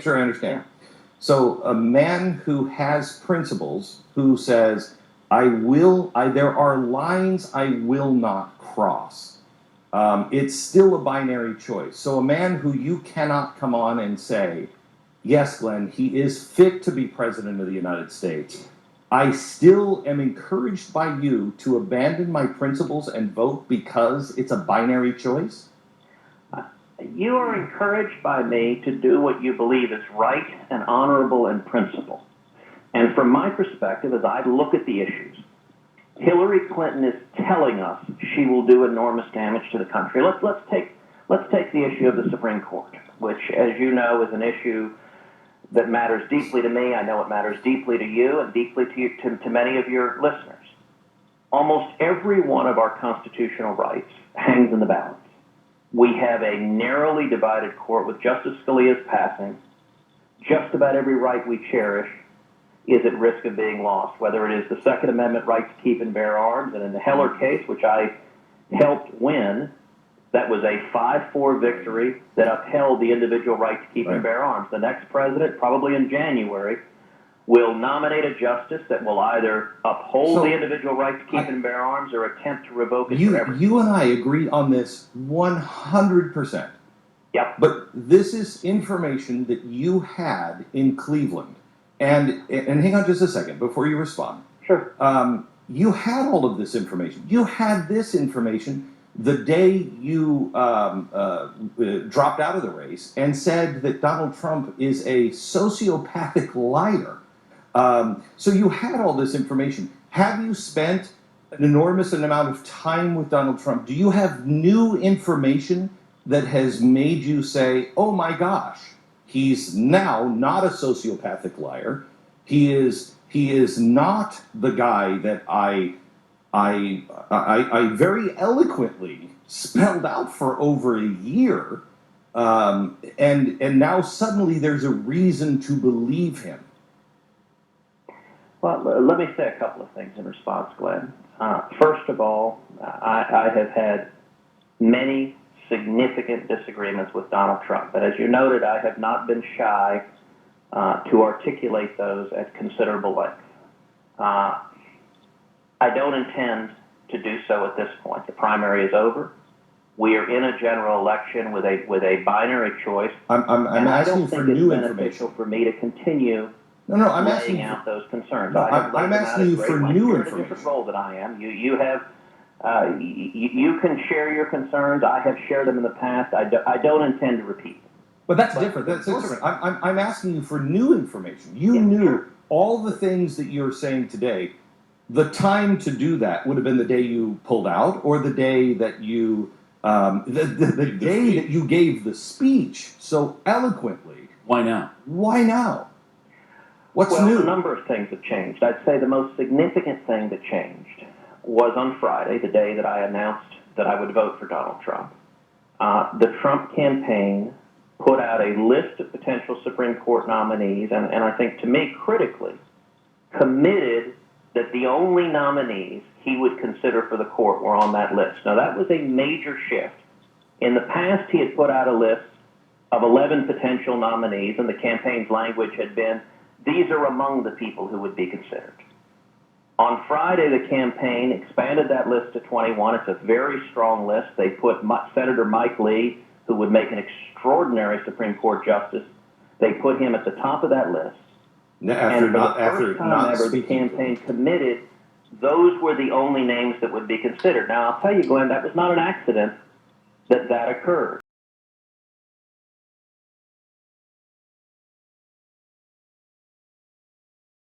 sure I understand. So a man who has principles, who says, there are lines I will not cross. It's still a binary choice. So a man who you cannot come on and say, yes, Glenn, he is fit to be president of the United States. I still am encouraged by you to abandon my principles and vote because it's a binary choice? You are encouraged by me to do what you believe is right and honorable and principled. And from my perspective, as I look at the issues, Hillary Clinton is telling us she will do enormous damage to the country. Let's take the issue of the Supreme Court, which, as you know, is an issue that matters deeply to me. I know it matters deeply to you and deeply to many of your listeners. Almost every one of our constitutional rights hangs in the balance. We have a narrowly divided court with Justice Scalia's passing. Just about every right we cherish is at risk of being lost, whether it is the Second Amendment right to keep and bear arms. And in the Heller case, which I helped win, that was a 5-4 victory that upheld the individual right to keep and bear arms. The next president, probably in January, will nominate a justice that will either uphold the individual right to keep and bear arms or attempt to revoke it forever. You and I agree on this 100%. Yep. But this is information that you had in Cleveland. And hang on just a second before you respond. Sure. You had all of this information. You had this information the day you dropped out of the race and said that Donald Trump is a sociopathic liar. So you had all this information. Have you spent an enormous amount of time with Donald Trump? Do you have new information that has made you say, oh my gosh, he's now not a sociopathic liar. He is not the guy that I very eloquently spelled out for over a year, and now suddenly there's a reason to believe him. Well, let me say a couple of things in response, Glenn. First of all, I have had many significant disagreements with Donald Trump, but as you noted, I have not been shy to articulate those at considerable length. I don't intend to do so at this point. The primary is over. We are in a general election with a binary choice. I'm asking for new information. I don't think it's beneficial for me to continue I'm laying out those concerns. No, I'm asking you for new information. You're in a different role than I am. You have you can share your concerns. I have shared them in the past. I don't intend to repeat them. But that's different. That's different. I'm asking you for new information. You knew all the things that you're saying today. The time to do that would have been the day you pulled out, or the day that you the day that you gave the speech so eloquently. Why now? Why now? What's new? A number of things have changed. I'd say the most significant thing that changed was on Friday, the day that I announced that I would vote for Donald Trump. The Trump campaign put out a list of potential Supreme Court nominees, and I think, to me, critically, committed that the only nominees he would consider for the court were on that list. Now, that was a major shift. In the past, he had put out a list of 11 potential nominees, and the campaign's language had been, these are among the people who would be considered. On Friday, the campaign expanded that list to 21. It's a very strong list. They put Senator Mike Lee, who would make an extraordinary Supreme Court justice. They put him at the top of that list. And for the first time ever, the campaign committed those were the only names that would be considered. Now, I'll tell you, Glenn, that was not an accident that occurred.